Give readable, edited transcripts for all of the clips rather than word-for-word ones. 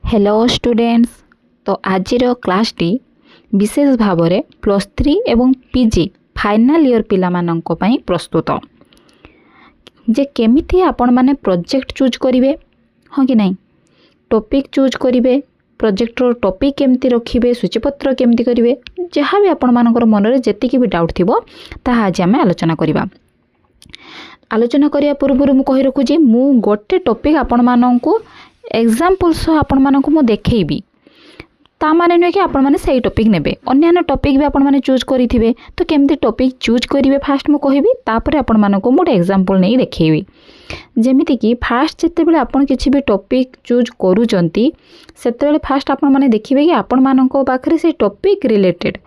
Hello students. तो आज class T विशेष भाव में +3 एवं पीजी फाइनल ईयर पिला मानंको पई प्रस्तुत जे केमिथि आपण माने प्रोजेक्ट चूज करिवे हाँ कि नहीं, टॉपिक चूज करिवे, प्रोजेक्टर टॉपिक केमती रखिबे, सूचीपत्र केमती करिवे, जहाँ भी आपण मानकर मन रे जेतिकी भी डाउट थिबो ताहा आज आमे आलोचना करिबा। आलोचना करिया पूर्व मु कहि रखुची मु गोटे टॉपिक आपण मानंको एग्जाम्पल सह आपण मानंको मु देखैबी, ता माने नुहे कि आपण माने सही टॉपिक नेबे। अन्य टॉपिक भी आपण माने चूज करिथिबे तो केमती टॉपिक चूज करिवे फास्ट मु कहिबी, तापर आपण मानंको मोटे एग्जाम्पल नै देखैबी। जेमिति कि फास्ट जेते बेले आपण किछि भी टॉपिक चूज करूचंती सेते बेले फास्ट आपण माने देखिबे कि आपण मानंको पाखरे से टॉपिक रिलेटेड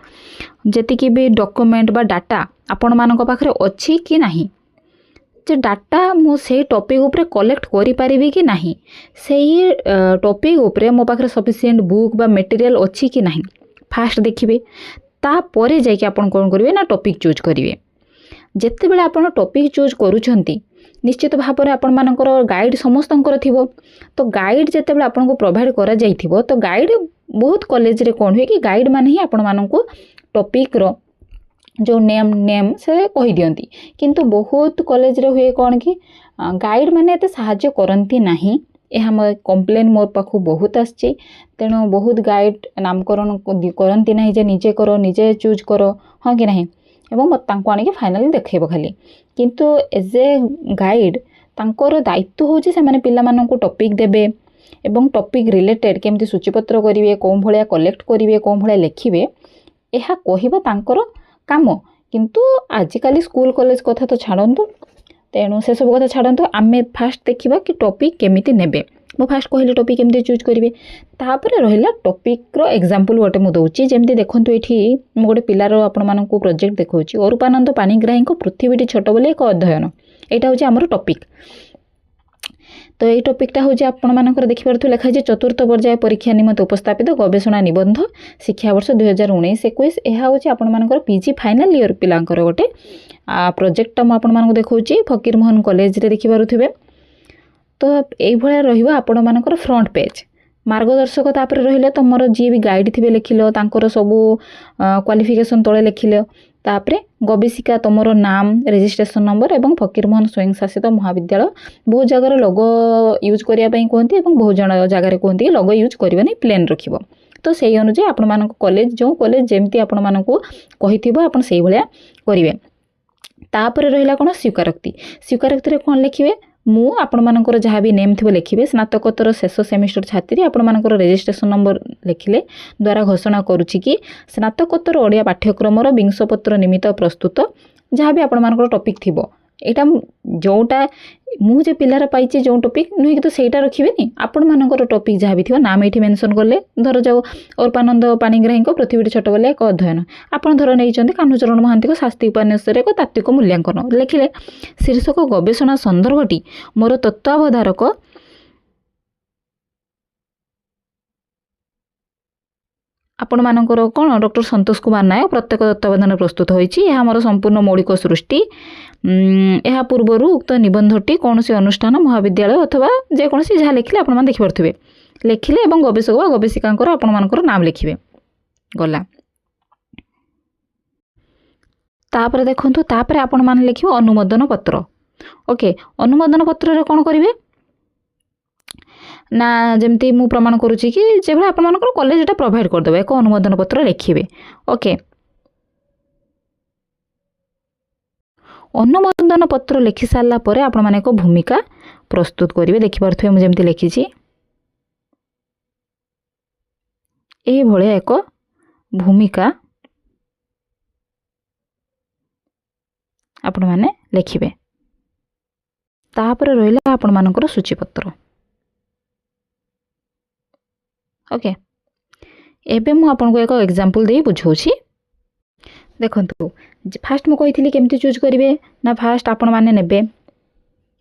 जेतिकी भी डॉक्यूमेंट बा डाटा आपण मानंको पाखरे अछि कि नाही, जे डाटा मु से टॉपिक उपरे कलेक्ट करि परिबी कि नाही, सेही टॉपिक उपरे मो पाखरे सफिशिएंट बुक बा मटेरियल अछि कि नाही फास्ट देखिबे। ता परे जाय कि आपण कोन करिवे ना टॉपिक चूज करिवे। जेते बेले आपण टॉपिक चूज करूछंती निश्चित भाव में आपण मानकर गाइड समस्तंकर थिबो, तो गाइड जेते बेले आपण को प्रोवाइड करा जाइथिबो तो गाइड बहुत कॉलेज रे कोन होय कि गाइड माने ही आपण माननको टॉपिक रो जो नेम से कहि दियंती, किंतु बहुत कॉलेज रे हुए कौन कि गाइड माने एते सहाय्य करंती नाही। एहा म कंप्लेन मोर पाखु बहुत आछी, तेणु बहुत गाइड नामकरण करंती नाही जे निजे करो निजे चूज करो हाँ कि नहीं, एवं तांको आनी फाइनली देखैबो खाली। किंतु एज ए गाइड तांकर दायित्व होची से माने पिला माननको टॉपिक देबे एवं टॉपिक रिलेटेड केमती सूचीपत्र करिवे, कोन भलिया कलेक्ट करिवे, कोन भलिया लेखिबे, एहा कहिबा तांकर काम। किंतु आजिकाली स्कूल कॉलेज कथा तो छाड़तु, तेणु से सब कथा छाड़तु, आमे फास्ट देखिबा कि टॉपिक केमिति नेबे। मो फास्ट कहले टॉपिक केमिति चूज करिवे, तापर रहिला टॉपिक रो एग्जांपल गोटे मु दउची। जेमति देखंतु एठी मु गोटे पिलार आपण मानकु प्रोजेक्ट देखौची, अरूपानंद पाणिग्राहीको पृथ्वीटी छोट बोले एक अध्ययन, एटा होची हमर टॉपिक। तो ये टॉपिकटा होची आपण मानकर देखि परथु लेखा जे चतुर्थ पर्याय परीक्षा निमंते उपस्थापित गवेषणा निबंध शिक्षा वर्ष 2019-21। एहा होची आपण मानकर पीजी फाइनल ईयर पिलांकर गोटे प्रोजेक्टटा मु आपण मानकु देखौची फकीर मोहन कॉलेज रे देखि पारुथिबे। तो एई भलिया रहिबो आपण मानकर फ्रंट पेज मार्गदर्शक, तापर रहिले तमरो जी भी गाइड थिबे लेखिलो तांकर सबु क्वालिफिकेशन तळे लेखिलो, तापरे गवेषिका तमरो नाम, रजिस्ट्रेशन नंबर एवं फकीर मोहन स्वयं शासित महाविद्यालय। बहुत जगह लोगो यूज करिया पई कहंती एवं बहुत जण जगह कहंती लोगो यूज करिबा नै प्लेन रखिबो। तो सेही अनुसार आपण मानको कॉलेज जो कॉलेज जेमती आपण मानको कहिथिबो आपण सेही भलिया करिवे। तापर रहिला कोन स्वीकारोक्ति। स्वीकारोक्ति रे कोन लेखिबे, मु आपण मानकर जहाँ भी नेम थी लिखे स्नातकोत्तर शेष सेमिस्टर छात्री आपण मानकर रजिस्ट्रेशन नंबर लिखिले द्वारा घोषणा करुछि कि स्नातकोत्तर ओडिया पाठ्यक्रम 20 पत्र निमित्त प्रस्तुत जहाँ भी आपण मानकर टॉपिक थिबो, एटा जोटा मु जे पिलार पाइछि जो टॉपिक नुहे कि तो सेटा रखिबेनी, आपण मानकर टॉपिक जहाँ भी थिबो नाम एठी मेंशन करले। धर जाओ अरूपानंद पाणिग्राहीको पृथ्वीटी छोट बोले एक अध्ययन, आपण धर नैचंती कान्हूचरण महांतीको शास्त्री उपन्यासर एक तात्विक मूल्यांकन लिखिले। शीर्षक गवेषणा संदर्भटी मोर तत्वावधारक आपण मानकर कौन डॉक्टर संतोष कुमार नायक प्रत्येक तत्वावधान प्रस्तुत होइछि। यह मोर संपूर्ण मौलिक सृष्टि। यह पूर्वर उक्त निबंधटी कौन से अनुष्ठान महाविद्यालय अथवा जेकोसी जहाँ लिखिले आपण मान देखि परथुबे लिखिले एवं गवेषक वा गवेषिकांकर आपण मानकर नाम लिखिबे गला। तापर देखंतु तापर आपण मान लिखिबो अनुमोदन पत्र। ओके, अनुमोदन पत्र रे कोन करिवे ना जेमती मु प्रमाण करूची कि जेबे आपण मानकर कॉलेज एटा प्रोवाइड कर देबे एक अनुमोदन पत्र लिखिबे। ओके, अनुमोदन पत्र लिखि सारला परे आपण माने को भूमिका प्रस्तुत करिवे। देखि परथुए मु जेमती लिखिची ए भले एक भूमिका आपण माने लिखिबे। तापर रहिला आपण मानकर सूचीपत्र। ओके, एबे मु आपन को एक एग्जांपल दे बुझौछि। देखंतु फास्ट मु कहिथिली केमती चूज करिवे ना, फास्ट आपण माने नेबे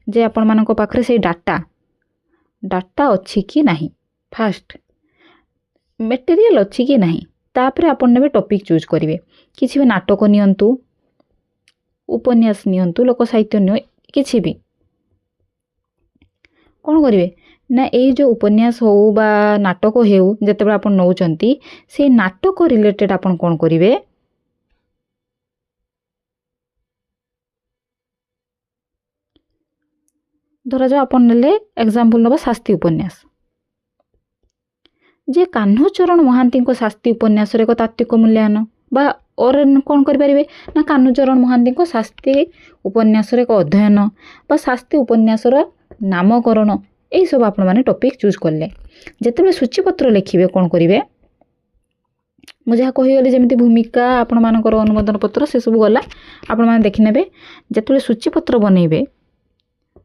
जे आपण मानको पाखरे से डाटा अछि कि नाही, फास्ट मटेरियल अछि कि नाही, तापर आपण नेबे टॉपिक चूज करिवे। किछि भी नाटक नियंतु, उपन्यास नियंतु, लोक साहित्य नियो, किछि भी कोन करिवे ନା ଏଇ ଯେଉଁ ଉପନ୍ୟାସ ହେଉ ବା ନାଟକ ହେଉ ଯେତେବେଳେ ଆପଣ ନେଉଛନ୍ତି ସେଇ ନାଟକ ରିଲେଟେଡ୍ ଆପଣ କ'ଣ କରିବେ, ଧରାଯାଉ ଆପଣ ନେଲେ ଏକ୍ଜାମ୍ପଲ୍ ନେବା ଶାସ୍ତି ଉପନ୍ୟାସ, ଯେ କାହ୍ନୁଚରଣ ମହାନ୍ତିଙ୍କ ଶାସ୍ତି ଉପନ୍ୟାସର ଏକ ତାତ୍ତ୍ୱିକ ମୂଲ୍ୟାୟନ ବା କ'ଣ କରିପାରିବେ ନା କାହ୍ନୁଚରଣ ମହାନ୍ତିଙ୍କ ଶାସ୍ତି ଉପନ୍ୟାସର ଏକ ଅଧ୍ୟୟନ ବା ଶାସ୍ତି ଉପନ୍ୟାସର ନାମକରଣ, ଏଇସବୁ ଆପଣମାନେ ଟପିକ୍ ଚୁଜ୍ କଲେ। ଯେତେବେଳେ ସୂଚୀପତ୍ର ଲେଖିବେ କ'ଣ କରିବେ, ମୁଁ ଯାହା କହିଗଲି ଯେମିତି ଭୂମିକା ଆପଣମାନଙ୍କର ଅନୁମୋଦନ ପତ୍ର ସେସବୁ ଗଲା, ଆପଣମାନେ ଦେଖିନେବେ। ଯେତେବେଳେ ସୂଚୀପତ୍ର ବନେଇବେ,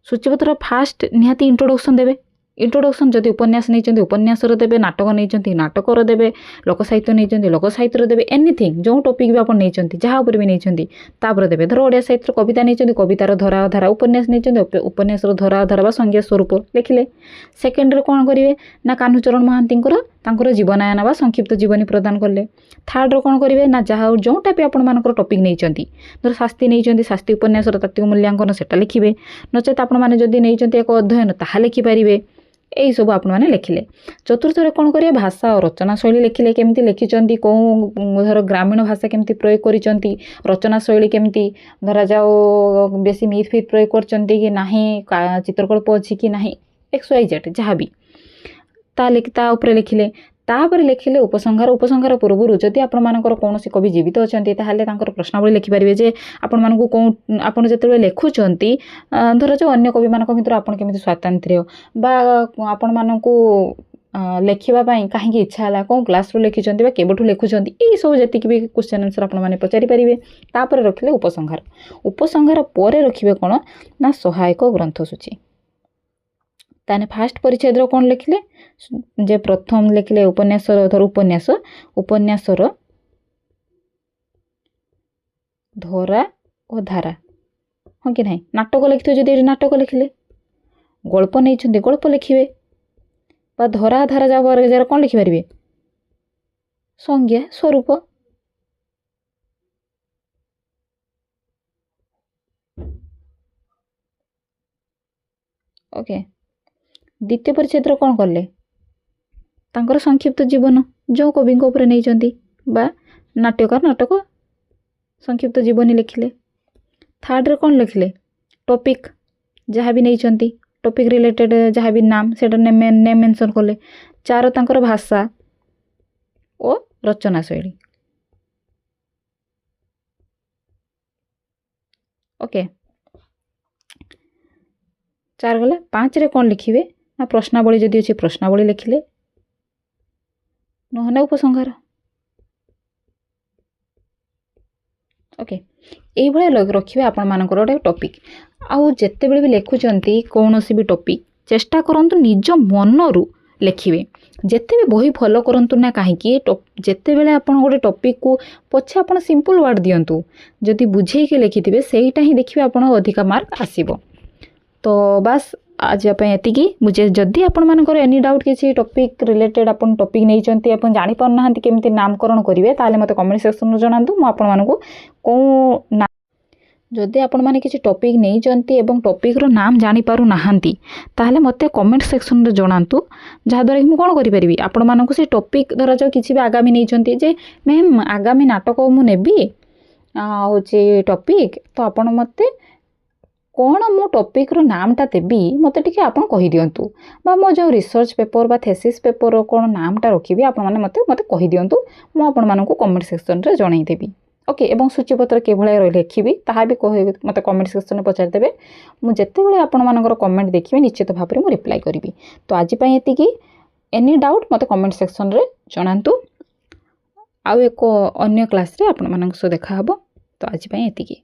ସୂଚୀପତ୍ର ଫାଷ୍ଟ ନିହାତି ଇଣ୍ଟ୍ରୋଡକ୍ସନ୍ ଦେବେ। ଇଣ୍ଟ୍ରୋଡକ୍ସନ୍ ଯଦି ଉପନ୍ୟାସ ନେଇଛନ୍ତି ଉପନ୍ୟାସର ଦେବେ, ନାଟକ ନେଇଛନ୍ତି ନାଟକର ଦେବେ, ଲୋକସାହିତ୍ୟ ନେଇଛନ୍ତି ଲୋକସାହିତ୍ୟର ଦେବେ, ଏନିଥିଙ୍ଗ ଯେଉଁ ଟପିକ୍ ବି ଆପଣ ନେଇଛନ୍ତି ଯାହା ଉପରେ ବି ନେଇଛନ୍ତି ତାପରେ ଦେବେ। ଧର ଓଡ଼ିଆ ସାହିତ୍ୟର କବିତା ନେଇଛନ୍ତି କବିତାର ଧରା ଧାରା, ଉପନ୍ୟାସ ନେଇଛନ୍ତି ଉପନ୍ୟାସର ଧରା ଧାରା ବା ସଂଜ୍ଞା ସ୍ୱରୂପ ଲେଖିଲେ। ସେକେଣ୍ଡରେ କ'ଣ କରିବେ ନା କାହ୍ନୁଚରଣ ମହାନ୍ତିଙ୍କର ତାଙ୍କର ଜୀବନାୟନ ବା ସଂକ୍ଷିପ୍ତ ଜୀବନୀ ପ୍ରଦାନ କଲେ। ଥାର୍ଡ଼ରେ କ'ଣ କରିବେ ନା ଯାହା ଯେଉଁଟା ବି ଆପଣମାନଙ୍କର ଟପିକ୍ ନେଇଛନ୍ତି, ଧର ଶାସ୍ତି ନେଇଛନ୍ତି ଶାସ୍ତି ଉପନ୍ୟାସର ତାତ୍ତ୍ୱିକ ମୂଲ୍ୟାଙ୍କନ ସେଟା ଲେଖିବେ, ନଚେତ୍ ଆପଣମାନେ ଯଦି ନେଇଛନ୍ତି ଏକ ଅଧ୍ୟୟନ ତାହା ଲେଖିପାରିବେ। ଏଇସବୁ ଆପଣମାନେ ଲେଖିଲେ। ଚତୁର୍ଥରେ କ'ଣ କରିବେ, ଭାଷା ଓ ରଚନା ଶୈଳୀ ଲେଖିଲେ, କେମିତି ଲେଖିଛନ୍ତି, କେଉଁ ଧର ଗ୍ରାମୀଣ ଭାଷା କେମିତି ପ୍ରୟୋଗ କରିଛନ୍ତି, ରଚନା ଶୈଳୀ କେମିତି, ଧରାଯାଉ ବେଶୀ ମିଥ୍ ଫିଥ୍ ପ୍ରୟୋଗ କରିଛନ୍ତି କି ନାହିଁ, ଚିତ୍ରକଳ୍ପ ଅଛି କି ନାହିଁ, XYZ ଯାହା ବି ତା ଉପରେ ଲେଖିଲେ। ତାପରେ ଲେଖିଲେ ଉପସଂହାର। ଉପସଂହାର ପୂର୍ବରୁ ଯଦି ଆପଣମାନଙ୍କର କୌଣସି କବି ଜୀବିତ ଅଛନ୍ତି ତାହେଲେ ତାଙ୍କର ପ୍ରଶ୍ନାବଳୀ ଲେଖିପାରିବେ, ଯେ ଆପଣମାନଙ୍କୁ ଆପଣ ଯେତେବେଳେ ଲେଖୁଛନ୍ତି ଧରାଯାଉ ଅନ୍ୟ କବିମାନଙ୍କ ଭିତରୁ ଆପଣ କେମିତି ସ୍ୱାତନ୍ତ୍ର୍ୟ ବା ଆପଣମାନଙ୍କୁ ଲେଖିବା ପାଇଁ କାହିଁକି ଇଚ୍ଛା ହେଲା, କେଉଁ କ୍ଲାସ୍ରୁ ଲେଖିଛନ୍ତି ବା କେବେଠୁ ଲେଖୁଛନ୍ତି, ଏଇସବୁ ଯେତିକି ବି କ୍ୱେଶ୍ଚନ୍ ଆନ୍ସର୍ ଆପଣମାନେ ପଚାରିପାରିବେ। ତାପରେ ରଖିଲେ ଉପସଂହାର। ଉପସଂହାର ପରେ ରଖିବେ କ'ଣ ନା ସହାୟକ ଗ୍ରନ୍ଥସୂଚୀ। ତାହେଲେ ଫାଷ୍ଟ ପରିଚ୍ଛେଦର କ'ଣ ଲେଖିଲେ, ଯେ ପ୍ରଥମ ଲେଖିଲେ ଉପନ୍ୟାସର, ଧର ଉପନ୍ୟାସର ଧରା ଓ ଧାରା, ହଁ କି ନାହିଁ। ନାଟକ ଲେଖିଥିବେ ଯଦି ଏଠି ନାଟକ ଲେଖିଲେ, ଗଳ୍ପ ନେଇଛନ୍ତି ଗଳ୍ପ ଲେଖିବେ, ବା ଧରା ଧାରା ଯାହାର କ'ଣ ଲେଖିପାରିବେ, ସଂଜ୍ଞା ସ୍ୱରୂପ। ଓକେ, ଦ୍ୱିତୀୟ ପରିଚ୍ଛେଦର କ'ଣ କଲେ, ତାଙ୍କର ସଂକ୍ଷିପ୍ତ ଜୀବନ ଯେଉଁ କବିଙ୍କ ଉପରେ ନେଇଛନ୍ତି ବା ନାଟ୍ୟକାର ନାଟକ ସଂକ୍ଷିପ୍ତ ଜୀବନୀ ଲେଖିଲେ। ଥାର୍ଡ଼ରେ କ'ଣ ଲେଖିଲେ, ଟପିକ୍ ଯାହା ବି ନେଇଛନ୍ତି, ଟପିକ୍ ରିଲେଟେଡ୍ ଯାହା ବି ନାମ ସେଇଟା ନେମ୍ ମେନ୍ସନ୍ କଲେ। 4 ତାଙ୍କର ଭାଷା ଓ ରଚନା ଶୈଳୀ। ଓକେ, 4 ଗଲା। 5ରେ କ'ଣ ଲେଖିବେ ନା ପ୍ରଶ୍ନାବଳୀ ଯଦି ଅଛି ପ୍ରଶ୍ନାବଳୀ ଲେଖିଲେ, ନହେଲେ ଉପସଂହାର। ଓକେ, এইଭଳିଆ ରଖିବେ ଆପଣମାନଙ୍କର ଗୋଟେ ଟପିକ୍। ଆଉ ଯେତେବେଳେ ବି ଲେଖୁଛନ୍ତି କୌଣସି ବି ଟପିକ୍ ଚେଷ୍ଟା କରନ୍ତୁ ନିଜ ମନରୁ ଲେଖିବେ। ଯେତେ ବି ବହି ଫଲୋ କରନ୍ତୁ ନା କାହିଁକି, ଯେତେବେଳେ ଆପଣ ଗୋଟେ ଟପିକ୍କୁ ପଛେ ଆପଣ ସିମ୍ପଲ୍ ୱାର୍ଡ଼ ଦିଅନ୍ତୁ, ଯଦି ବୁଝେଇକି ଲେଖିଥିବେ ସେଇଟା ହିଁ ଦେଖିବେ ଆପଣ ଅଧିକା ମାର୍କ ଆସିବ। ତ ବାସ୍ ଆଜି ପାଇଁ ଏତିକି। ଯଦି ଆପଣମାନଙ୍କର ଏନି ଡାଉଟ୍ କିଛି ଟପିକ୍ ରିଲେଟେଡ୍ ଆପଣ ଟପିକ୍ ନେଇଛନ୍ତି ଆପଣ ଜାଣିପାରୁନାହାନ୍ତି କେମିତି ନାମକରଣ କରିବେ, ତାହେଲେ ମୋତେ କମେଣ୍ଟ ସେକ୍ସନ୍ରେ ଜଣାନ୍ତୁ। ମୁଁ ଆପଣମାନଙ୍କୁ ଯଦି ଆପଣମାନେ କିଛି ଟପିକ୍ ନେଇଛନ୍ତି ଏବଂ ଟପିକ୍ର ନାମ ଜାଣିପାରୁନାହାନ୍ତି ତାହେଲେ ମୋତେ କମେଣ୍ଟ ସେକ୍ସନ୍ରେ ଜଣାନ୍ତୁ, ଯାହାଦ୍ୱାରା କି ମୁଁ କ'ଣ କରିପାରିବି, ଆପଣମାନଙ୍କୁ ସେ ଟପିକ୍ ଧରାଯାଉ କିଛି ବି ଆଗାମୀ ନେଇଛନ୍ତି, ଯେ ମ୍ୟାମ୍ ଆଗାମୀ ନାଟକ ମୁଁ ନେବି ହେଉଛି ଟପିକ୍, ତ ଆପଣ ମୋତେ କ'ଣ ମୁଁ ଟପିକ୍ର ନାମଟା ଦେବି ମୋତେ ଟିକେ ଆପଣ କହିଦିଅନ୍ତୁ, ବା ମୋ ଯେଉଁ ରିସର୍ଚ୍ଚ ପେପର୍ ବା ଥେସିସ୍ ପେପର୍ର କ'ଣ ନାମଟା ରଖିବି ଆପଣମାନେ ମୋତେ କହିଦିଅନ୍ତୁ, ମୁଁ ଆପଣମାନଙ୍କୁ କମେଣ୍ଟ ସେକ୍ସନ୍ରେ ଜଣାଇଦେବି। ଓକେ, ଏବଂ ସୂଚୀପତ୍ର କିଭଳିଆ ଲେଖିବି ତାହା ବି ମୋତେ କମେଣ୍ଟ ସେକ୍ସନ୍ରେ ପଚାରିଦେବେ। ମୁଁ ଯେତେବେଳେ ଆପଣମାନଙ୍କର କମେଣ୍ଟ ଦେଖିବି ନିଶ୍ଚିତ ଭାବରେ ମୁଁ ରିପ୍ଲାଏ କରିବି। ତ ଆଜି ପାଇଁ ଏତିକି। ଏନି ଡାଉଟ୍ ମୋତେ କମେଣ୍ଟ ସେକ୍ସନ୍ରେ ଜଣାନ୍ତୁ। ଆଉ ଏକ ଅନ୍ୟ କ୍ଲାସ୍ରେ ଆପଣମାନଙ୍କ ସହ ଦେଖାହେବ। ତ ଆଜି ପାଇଁ ଏତିକି।